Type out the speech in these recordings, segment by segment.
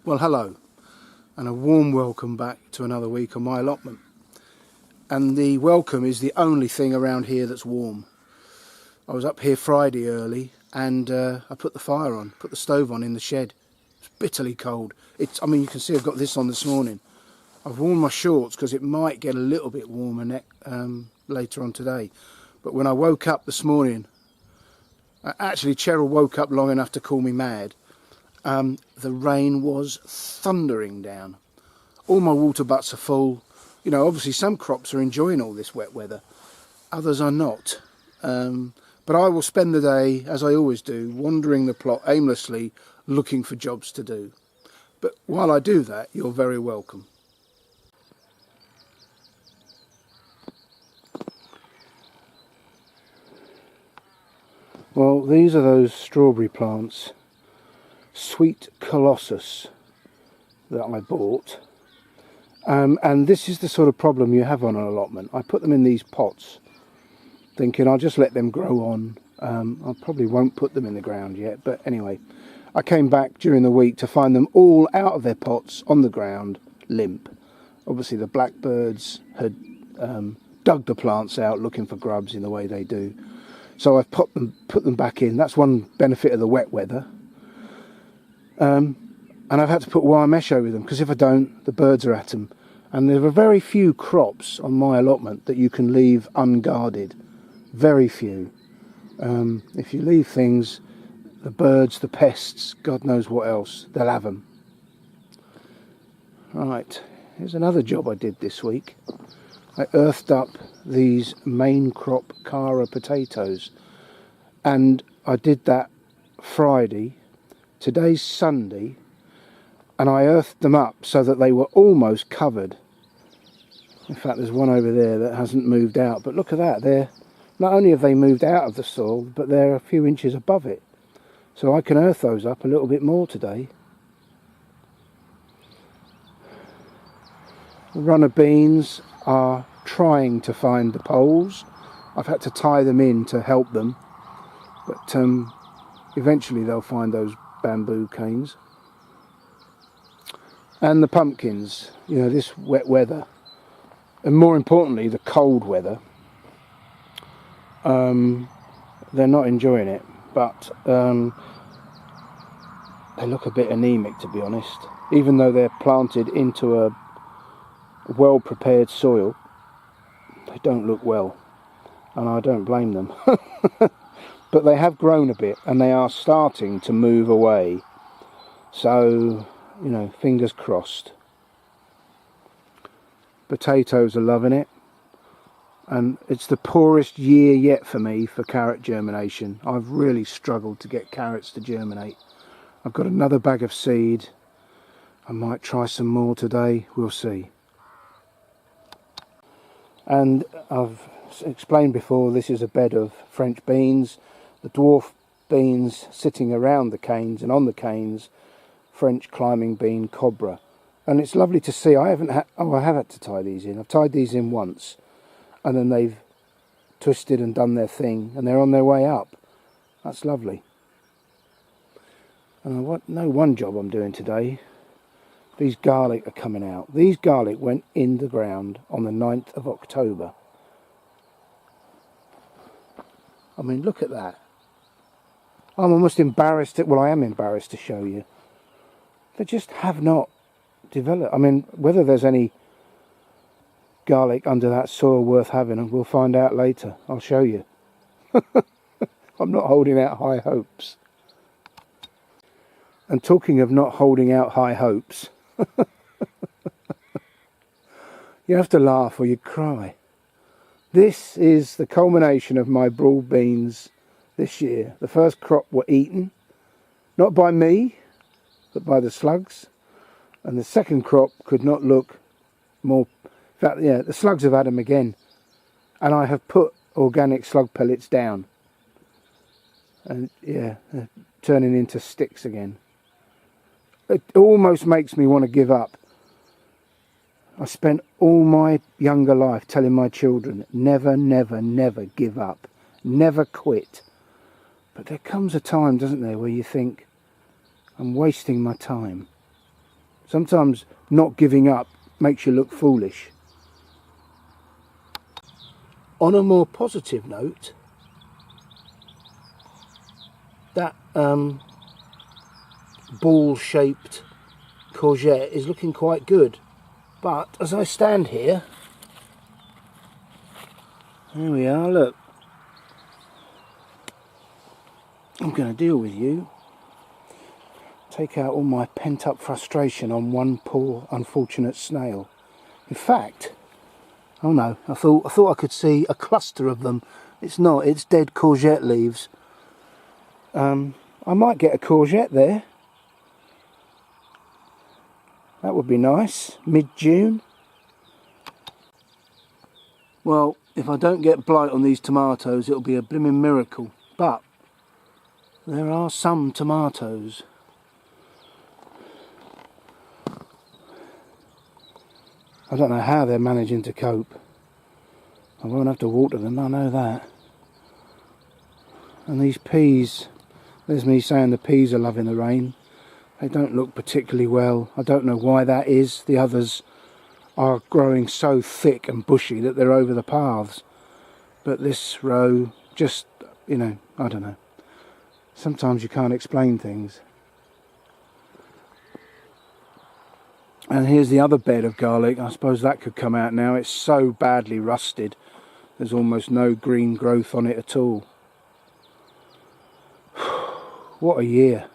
Well, hello, and a warm welcome back to another week on my allotment. And the welcome is the only thing around here that's warm. I was up here Friday early, and I put the fire on, put the stove on in the shed. It's bitterly cold. I mean, you can see I've got this on this morning. I've worn my shorts because it might get a little bit warmer later on today. But when I woke up this morning, actually Cheryl woke up long enough to call me mad. The rain was thundering down. All my water butts are full. You know, obviously some crops are enjoying all this wet weather. Others are not. But I will spend the day, as I always do, wandering the plot aimlessly, looking for jobs to do. But while I do that, you're very welcome. Well, these are those strawberry plants, Sweet Colossus, that I bought. And this is the sort of problem you have on an allotment. I put them in these pots, thinking I'll just let them grow on. I probably won't put them in the ground yet, but anyway. I came back during the week to find them all out of their pots on the ground, limp. Obviously the blackbirds had dug the plants out looking for grubs in the way they do. So I've put them back in. That's one benefit of the wet weather. And I've had to put wire mesh over them, because if I don't, the birds are at them. And there are very few crops on my allotment that you can leave unguarded. Very few. If you leave things, the birds, the pests, God knows what else, they'll have them. Right, here's another job I did this week. I earthed up these main crop Cara potatoes, and I did that Friday. Today's Sunday, and I earthed them up so that they were almost covered. In fact, there's one over there that hasn't moved out, but look at that. They're not only have they moved out of the soil, but they're a few inches above it. So I can earth those up a little bit more today. The runner beans are trying to find the poles. I've had to tie them in to help them, but eventually they'll find those bamboo canes. And the pumpkins, you know, this wet weather, and more importantly the cold weather, they're not enjoying it, but they look a bit anemic, to be honest. Even though they're planted into a well prepared soil, they don't look well, and I don't blame them. But they have grown a bit, and they are starting to move away. So, you know, fingers crossed. Potatoes are loving it. And it's the poorest year yet for me for carrot germination. I've really struggled to get carrots to germinate. I've got another bag of seed. I might try some more today. We'll see. And I've explained before, this is a bed of French beans. The dwarf beans sitting around the canes, and on the canes, French climbing bean cobra. And it's lovely to see. I have had to tie these in. I've tied these in once, and then they've twisted and done their thing, and they're on their way up. That's lovely. And I know one job I'm doing today. These garlic are coming out. These garlic went in the ground on the 9th of October. I mean, look at that. I'm almost embarrassed. Well, I am embarrassed to show you. They just have not developed. I mean, whether there's any garlic under that soil worth having, we'll find out later. I'll show you. I'm not holding out high hopes. And talking of not holding out high hopes, you have to laugh or you cry. This is the culmination of my broad beans this year. The first crop were eaten, not by me, but by the slugs. And the second crop could not look more. In fact, yeah, the slugs have had them again. And I have put organic slug pellets down. And yeah, they're turning into sticks again. It almost makes me want to give up. I spent all my younger life telling my children, never, never, never give up. Never quit. But there comes a time, doesn't there, where you think, I'm wasting my time. Sometimes not giving up makes you look foolish. On a more positive note, that ball-shaped courgette is looking quite good. But as I stand here, there we are, look. I'm going to deal with you. Take out all my pent-up frustration on one poor unfortunate snail. In fact, oh no, I thought I could see a cluster of them. It's not, it's dead courgette leaves. I might get a courgette there. That would be nice, mid-June. Well, if I don't get blight on these tomatoes, it'll be a blimmin' miracle. But there are some tomatoes. I don't know how they're managing to cope. I won't have to water them, I know that. And these peas, there's me saying the peas are loving the rain. They don't look particularly well. I don't know why that is. The others are growing so thick and bushy that they're over the paths. But this row, just, you know, I don't know. Sometimes you can't explain things. And here's the other bed of garlic. I suppose that could come out now. It's so badly rusted. There's almost no green growth on it at all. What a year.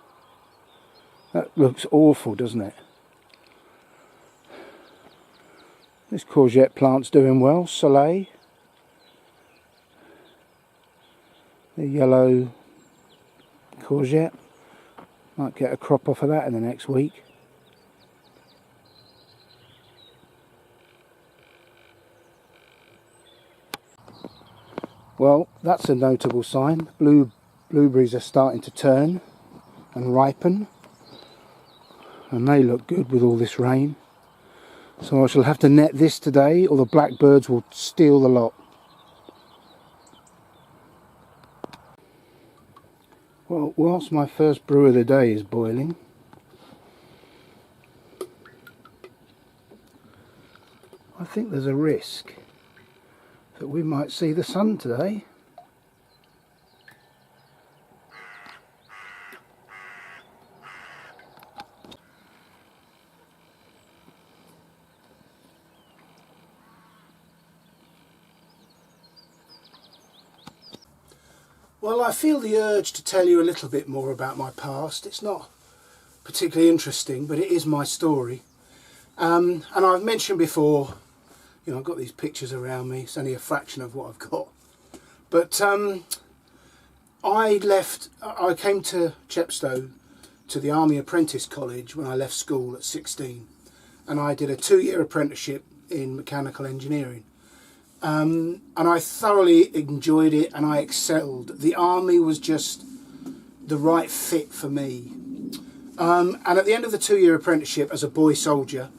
That looks awful, doesn't it? This courgette plant's doing well. Soleil. The yellow courgette. Might get a crop off of that in the next week. Well, that's a notable sign. Blueberries are starting to turn and ripen. And they look good with all this rain. So I shall have to net this today or the blackbirds will steal the lot. Well, whilst my first brew of the day is boiling, I think there's a risk that we might see the sun today. Well, I feel the urge to tell you a little bit more about my past. It's not particularly interesting, but it is my story. And I've mentioned before, you know, I've got these pictures around me. It's only a fraction of what I've got. But I came to Chepstow to the Army Apprentice College when I left school at 16. And I did a 2-year apprenticeship in mechanical engineering. And I thoroughly enjoyed it and I excelled. The army was just the right fit for me. And at the end of the 2-year apprenticeship as a boy soldier,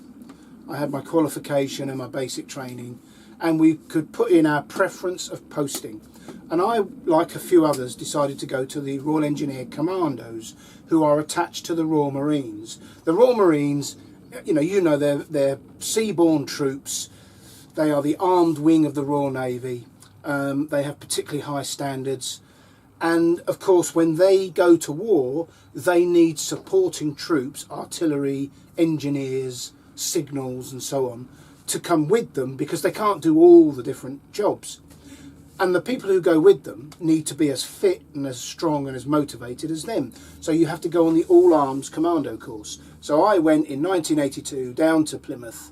I had my qualification and my basic training, and we could put in our preference of posting. And I, like a few others, decided to go to the Royal Engineer Commandos, who are attached to the Royal Marines. The Royal Marines, you know, they're seaborne troops. They are the armed wing of the Royal Navy. They have particularly high standards. And of course, when they go to war, they need supporting troops, artillery, engineers, signals and so on, to come with them because they can't do all the different jobs. And the people who go with them need to be as fit and as strong and as motivated as them. So you have to go on the All Arms Commando course. So I went in 1982 down to Plymouth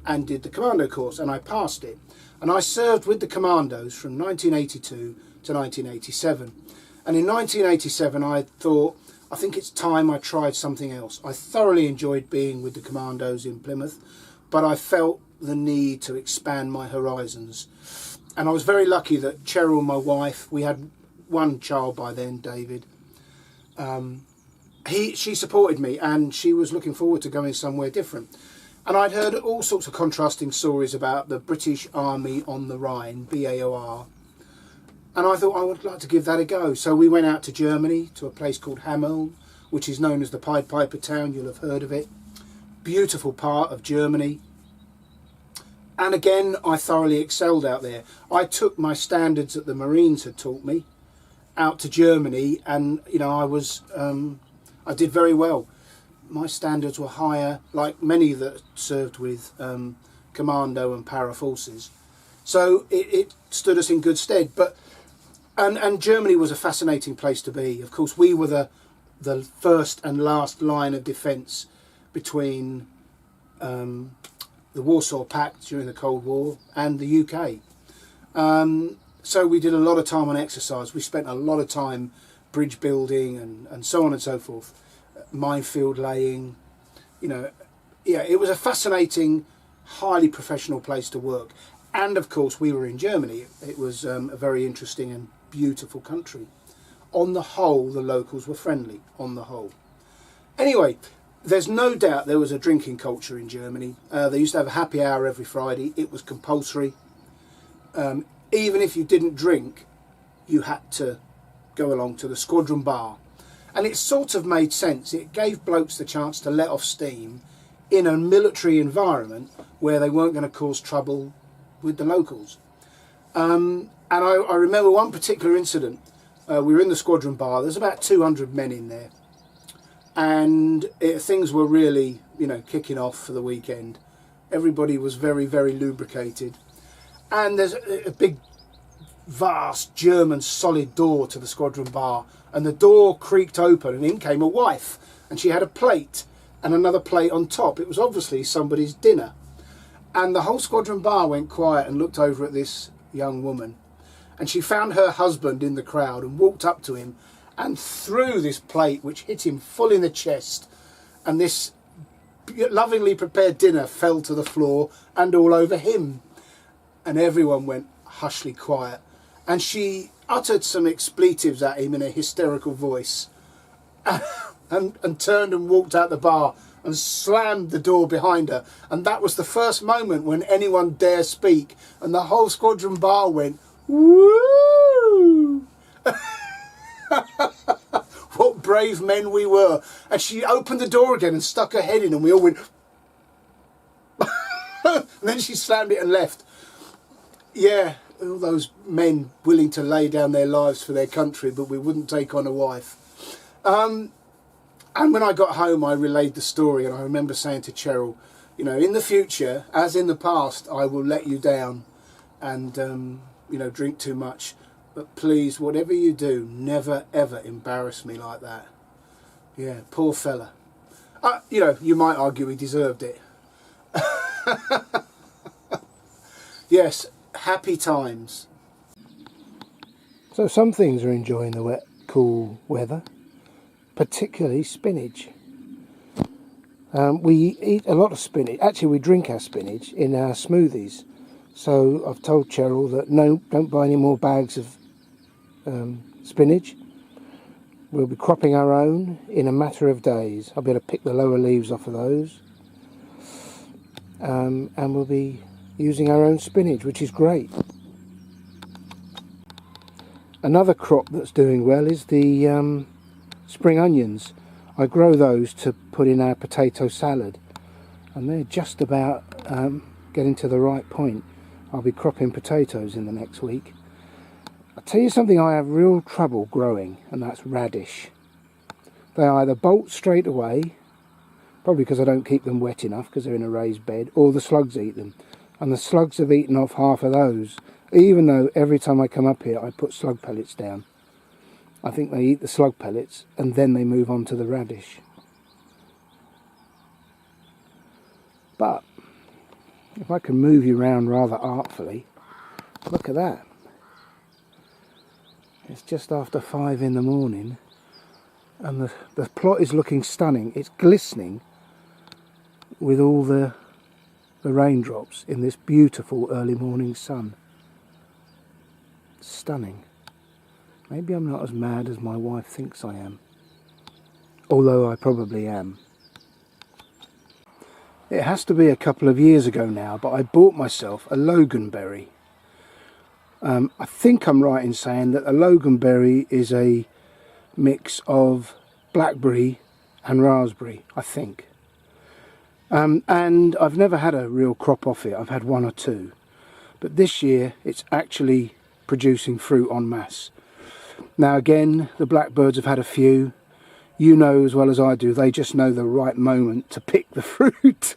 and did the commando course, and I passed it. And I served with the commandos from 1982 to 1987. And in 1987 I thought, I think it's time I tried something else. I thoroughly enjoyed being with the commandos in Plymouth, but I felt the need to expand my horizons. And I was very lucky that Cheryl, my wife, we had one child by then, David. She supported me and she was looking forward to going somewhere different. And I'd heard all sorts of contrasting stories about the British Army on the Rhine, BAOR. And I thought I would like to give that a go. So we went out to Germany, to a place called Hameln, which is known as the Pied Piper town. You'll have heard of it. beautiful part of Germany. And again, I thoroughly excelled out there. I took my standards that the Marines had taught me out to Germany, and you know, I did very well. My standards were higher, like many that served with commando and para forces. So it stood us in good stead. But and Germany was a fascinating place to be. Of course, we were the first and last line of defence between the Warsaw Pact during the Cold War and the UK. So we did a lot of time on exercise. We spent a lot of time bridge building and so on and so forth, minefield laying. You know, yeah, it was a fascinating, highly professional place to work. And of course, we were in Germany. It was a very interesting and beautiful country. On the whole, the locals were friendly, on the whole. Anyway, there's no doubt there was a drinking culture in Germany. They used to have a happy hour every Friday. It was compulsory. Even if you didn't drink, you had to go along to the squadron bar. And it sort of made sense. It gave blokes the chance to let off steam in a military environment where they weren't going to cause trouble with the locals. And I remember one particular incident. We were in the squadron bar. There's about 200 men in there. And things were really, you know, kicking off for the weekend. Everybody was very, very lubricated. And there's a big, vast German solid door to the squadron bar. And the door creaked open and in came a wife. And she had a plate and another plate on top. It was obviously somebody's dinner. And the whole squadron bar went quiet and looked over at this young woman. And she found her husband in the crowd and walked up to him and threw this plate, which hit him full in the chest. And this lovingly prepared dinner fell to the floor and all over him. And everyone went hushly quiet. And she uttered some expletives at him in a hysterical voice and turned and walked out the bar and slammed the door behind her. And that was the first moment when anyone dare speak. And the whole squadron bar went, woo! What brave men we were. And she opened the door again and stuck her head in and we all went and then she slammed it and left. Yeah, all those men willing to lay down their lives for their country, but we wouldn't take on a wife. And when I got home, I relayed the story, and I remember saying to Cheryl, you know, in the future, as in the past, I will let you down and, you know, drink too much. But please, whatever you do, never, ever embarrass me like that. Yeah, poor fella. You know, you might argue he deserved it. Yes, happy times. So some things are enjoying the wet, cool weather, particularly spinach. We eat a lot of spinach. Actually, we drink our spinach in our smoothies. So I've told Cheryl that no, don't buy any more bags of spinach. We'll be cropping our own in a matter of days. I'll be able to pick the lower leaves off of those. And we'll be using our own spinach, which is great. Another crop that's doing well is the spring onions. I grow those to put in our potato salad, and they're just about getting to the right point. I'll be cropping potatoes in the next week. I'll tell you something I have real trouble growing, and that's radish. They either bolt straight away, probably because I don't keep them wet enough because they're in a raised bed, or the slugs eat them. And the slugs have eaten off half of those, even though every time I come up here I put slug pellets down. I think they eat the slug pellets and then they move on to the radish. But if I can move you around rather artfully, look at that. It's just after 5 in the morning and the plot is looking stunning. It's glistening with all the raindrops in this beautiful early morning sun. Stunning. Maybe I'm not as mad as my wife thinks I am, although I probably am. It has to be a couple of years ago now, but I bought myself a loganberry. I think I'm right in saying that a loganberry is a mix of blackberry and raspberry, I think. And I've never had a real crop off it. I've had one or two, but this year it's actually producing fruit en masse. Now again, the blackbirds have had a few. You know as well as I do, they just know the right moment to pick the fruit.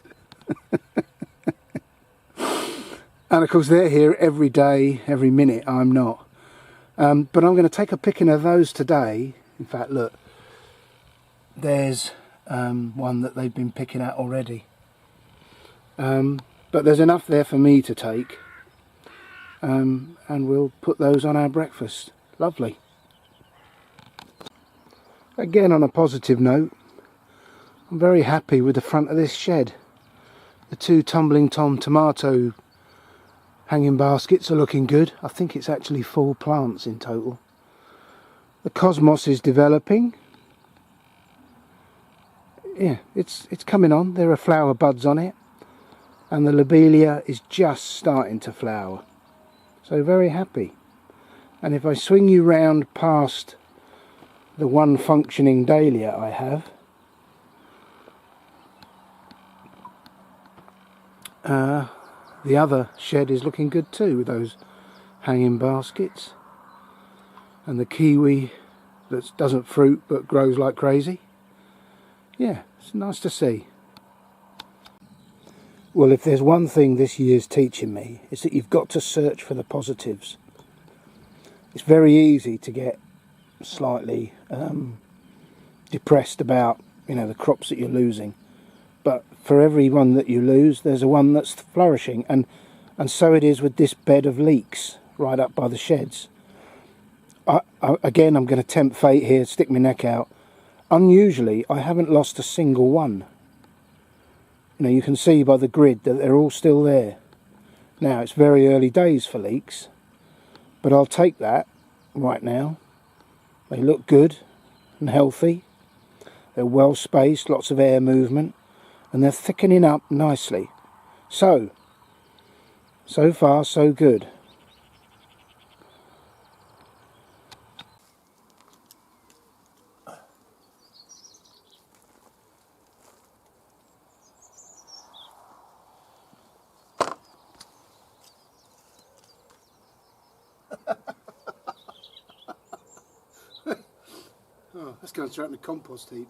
And of course they're here every day, every minute. I'm not. But I'm going to take a picking of those today. In fact, look, there's one that they've been picking at already. But there's enough there for me to take. And we'll put those on our breakfast. Lovely. Again, on a positive note, I'm very happy with the front of this shed. The two Tumbling Tom tomato hanging baskets are looking good. I think it's actually 4 plants in total. The cosmos is developing. Yeah, it's coming on. There are flower buds on it, and the lobelia is just starting to flower. So very happy. And if I swing you round past the one functioning dahlia I have, the other shed is looking good too, with those hanging baskets, and the kiwi that doesn't fruit but grows like crazy. Yeah, it's nice to see. Well, if there's one thing this year's teaching me, it's that you've got to search for the positives. It's very easy to get slightly depressed about, you know, the crops that you're losing. But for every one that you lose, there's a one that's flourishing, and so it is with this bed of leeks right up by the sheds. Again, I'm going to tempt fate here, stick my neck out. Unusually, I haven't lost a single one. You know, you can see by the grid that they're all still there. Now, it's very early days for leeks, but I'll take that right now. They look good and healthy. They're well spaced, lots of air movement, and they're thickening up nicely. So far so good. Oh, that's going straight in the compost heap.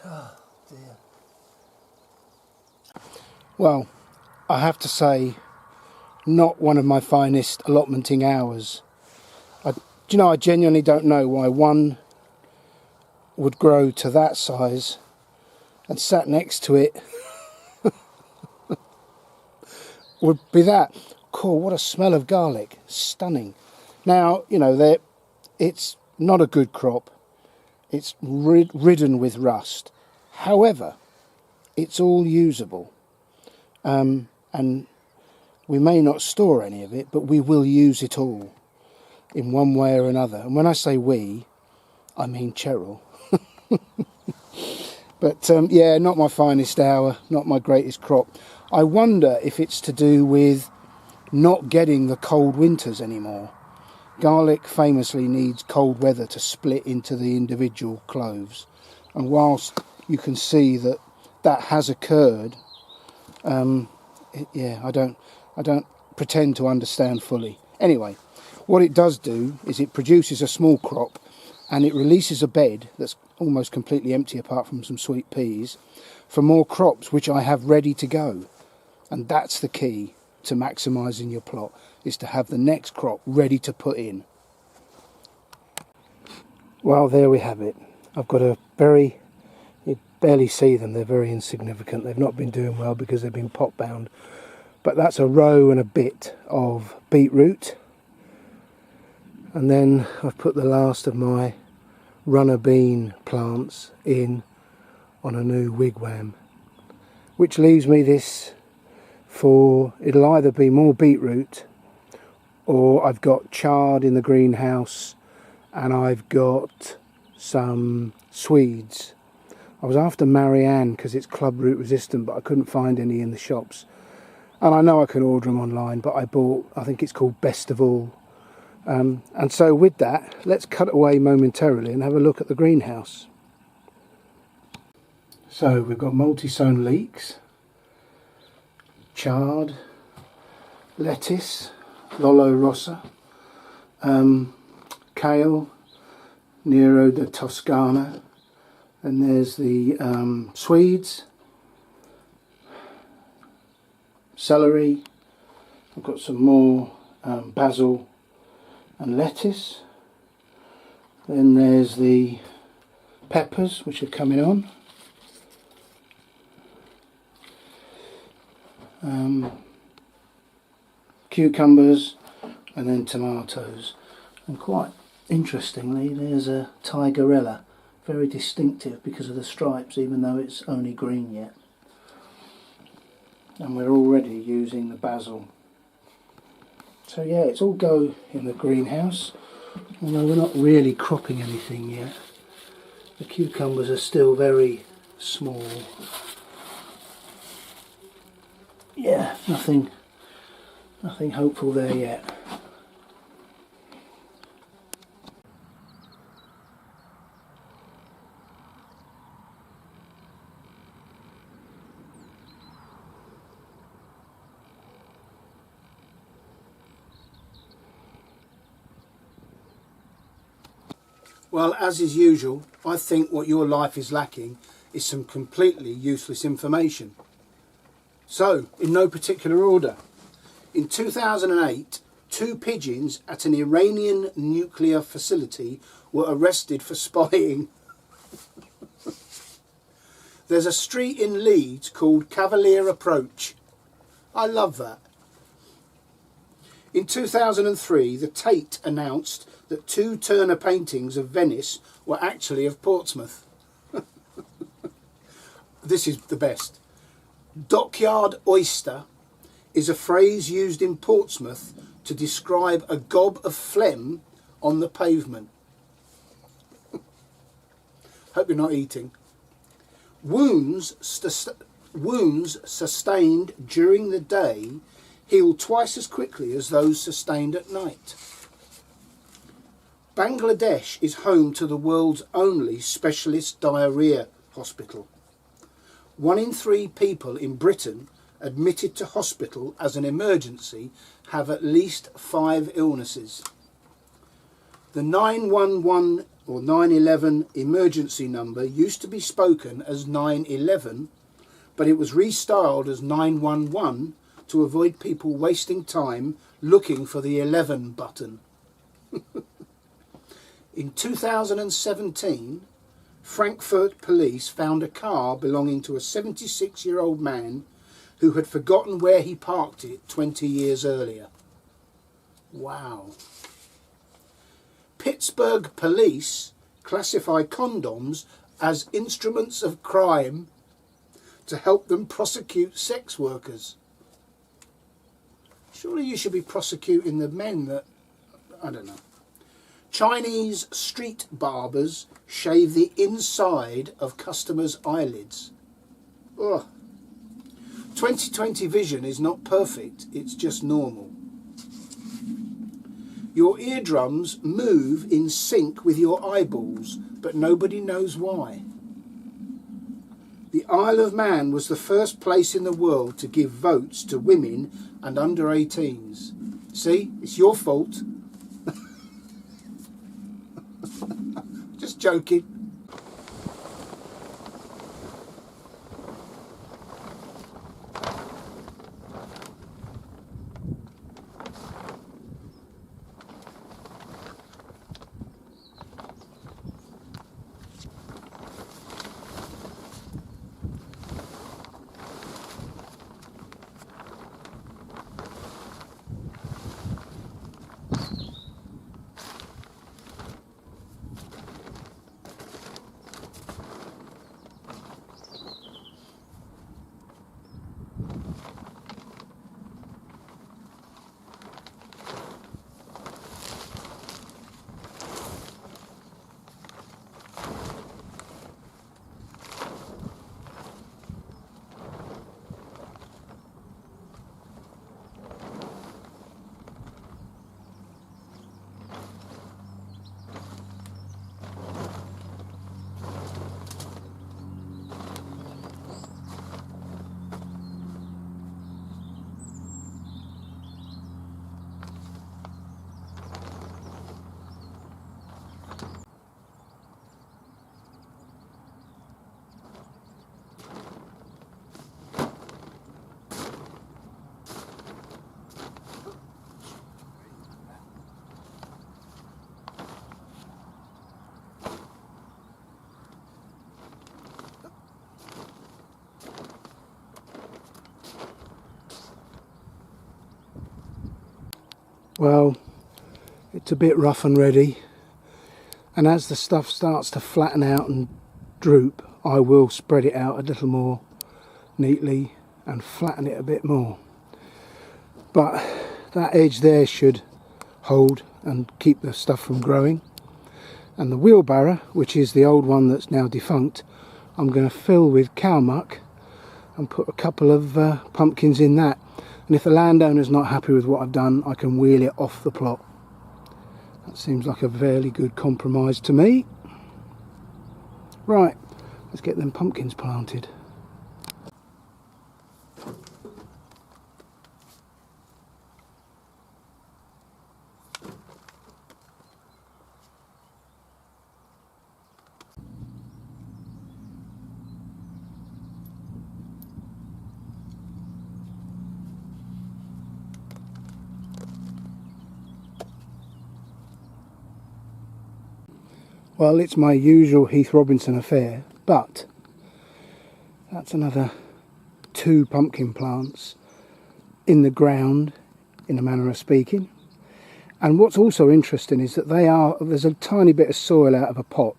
Oh dear. Well, I have to say, not one of my finest allotmenting hours. Do you know, I genuinely don't know why one would grow to that size and sat next to it would be that. Cool, what a smell of garlic. Stunning. Now, you know, it's not a good crop. It's ridden with rust. However, it's all usable. And we may not store any of it, but we will use it all in one way or another. And when I say we, I mean Cheryl. But yeah, not my finest hour, not my greatest crop. I wonder if it's to do with not getting the cold winters anymore. Garlic famously needs cold weather to split into the individual cloves, and whilst you can see that has occurred, yeah, I don't pretend to understand fully. Anyway, what it does do is it produces a small crop, and it releases a bed that's almost completely empty apart from some sweet peas for more crops which I have ready to go. And that's the key to maximising your plot, is to have the next crop ready to put in. Well, there we have it. I've got you barely see them, they're very insignificant. They've not been doing well because they've been pot bound. But that's a row and a bit of beetroot. And then I've put the last of my runner bean plants in on a new wigwam, which leaves me this for, it'll either be more beetroot, or I've got chard in the greenhouse, and I've got some Swedes. I was after Marianne because it's club root resistant, but I couldn't find any in the shops, and I know I can order them online, but I bought, I think it's called Best of All. And so with that, let's cut away momentarily and have a look at the greenhouse. So we've got multi-sown leeks, chard, lettuce, lollo rossa, kale, Nero de Toscana, and there's the Swedes, celery. I've got some more basil and lettuce. Then there's the peppers, which are coming on. Cucumbers, and then tomatoes. And quite interestingly, there's a tigerella, very distinctive because of the stripes, even though it's only green yet. And we're already using the basil. So yeah, it's all go in the greenhouse, although we're not really cropping anything yet. The cucumbers are still very small. Yeah, nothing hopeful there yet. Well, as is usual, I think what your life is lacking is some completely useless information. So, in no particular order, in 2008, 2 pigeons at an Iranian nuclear facility were arrested for spying. There's a street in Leeds called Cavalier Approach. I love that. In 2003, the Tate announced that 2 Turner paintings of Venice were actually of Portsmouth. This is the best. Dockyard oyster is a phrase used in Portsmouth to describe a gob of phlegm on the pavement. Hope you're not eating. Wounds sustained during the day heal twice as quickly as those sustained at night. Bangladesh is home to the world's only specialist diarrhea hospital. 1 in 3 people in Britain admitted to hospital as an emergency have at least 5 illnesses. The 911 or 911 emergency number used to be spoken as 911, but it was restyled as 911 to avoid people wasting time looking for the 11 button. In 2017, Frankfurt police found a car belonging to a 76-year-old man who had forgotten where he parked it 20 years earlier. Wow. Pittsburgh police classify condoms as instruments of crime to help them prosecute sex workers. Surely you should be prosecuting the men that... I don't know. Chinese street barbers shave the inside of customers' eyelids. Ugh. 20/20 vision is not perfect, it's just normal. Your eardrums move in sync with your eyeballs, but nobody knows why. The Isle of Man was the first place in the world to give votes to women and under 18s. See, it's your fault. Just joking. Well, it's a bit rough and ready, and as the stuff starts to flatten out and droop, I will spread it out a little more neatly and flatten it a bit more. But that edge there should hold and keep the stuff from growing. And the wheelbarrow, which is the old one that's now defunct, I'm going to fill with cow muck and put a couple of pumpkins in that. And if the landowner's not happy with what I've done, I can wheel it off the plot. That seems like a fairly good compromise to me. Right, let's get them pumpkins planted. Well, it's my usual Heath Robinson affair, but that's another 2 pumpkin plants in the ground, in a manner of speaking. And what's also interesting is that there's a tiny bit of soil out of a pot,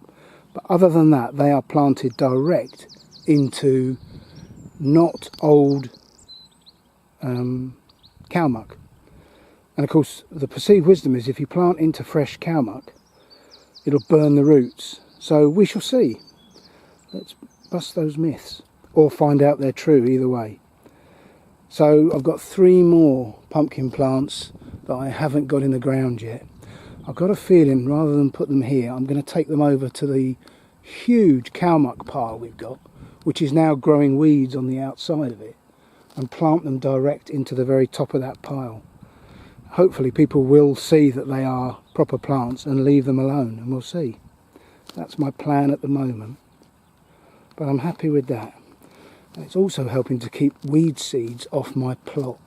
but other than that, they are planted direct into not old cow muck. And of course, the perceived wisdom is if you plant into fresh cow muck, it'll burn the roots. So we shall see. Let's bust those myths, or find out they're true, either way. So I've got 3 more pumpkin plants that I haven't got in the ground yet. I've got a feeling rather than put them here, I'm going to take them over to the huge cow muck pile we've got, which is now growing weeds on the outside of it, and plant them direct into the very top of that pile. Hopefully people will see that they are proper plants and leave them alone, and we'll see. That's my plan at the moment, but I'm happy with that. And it's also helping to keep weed seeds off my plot.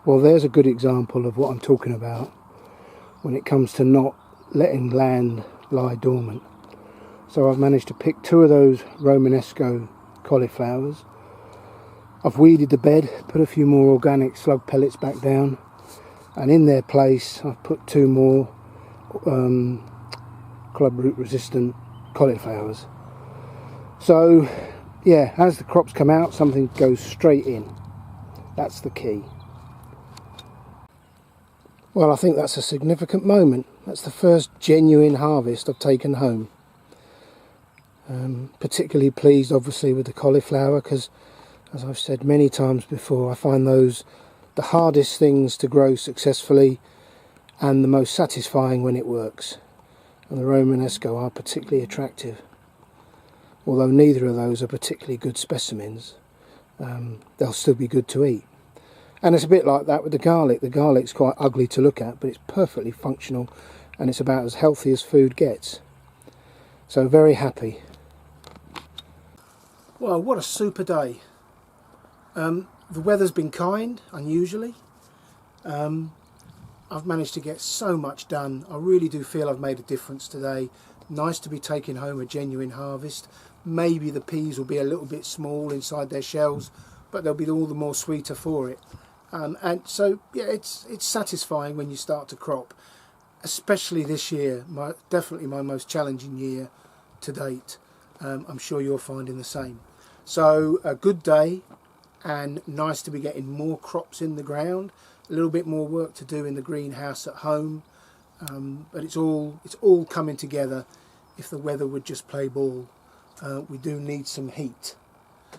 Well, there's a good example of what I'm talking about when it comes to not letting land lie dormant. So I've managed to pick 2 of those Romanesco cauliflowers. I've weeded the bed, put a few more organic slug pellets back down, and in their place I've put 2 more club root resistant cauliflowers. So yeah, as the crops come out, something goes straight in. That's the key. Well, I think that's a significant moment. That's the first genuine harvest I've taken home. Particularly pleased obviously with the cauliflower, because as I've said many times before, I find those the hardest things to grow successfully and the most satisfying when it works. And the Romanesco are particularly attractive. Although neither of those are particularly good specimens, they'll still be good to eat. And it's a bit like that with the garlic. The garlic's quite ugly to look at, but it's perfectly functional, and it's about as healthy as food gets. So very happy. Well, what a super day. The weather's been kind, unusually. I've managed to get so much done. I really do feel I've made a difference today. Nice to be taking home a genuine harvest. Maybe the peas will be a little bit small inside their shells, but they'll be all the more sweeter for it. And so, yeah, it's satisfying when you start to crop, especially this year. Definitely my most challenging year to date. I'm sure you're finding the same. So a good day, and nice to be getting more crops in the ground. A little bit more work to do in the greenhouse at home, but it's all coming together. If the weather would just play ball, we do need some heat.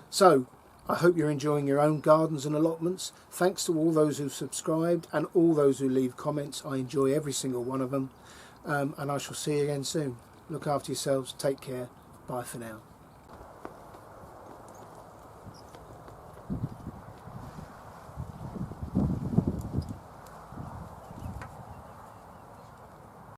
So I hope you're enjoying your own gardens and allotments. Thanks to all those who've subscribed and all those who leave comments. I enjoy every single one of them. And I shall see you again soon. Look after yourselves. Take care. Bye for now.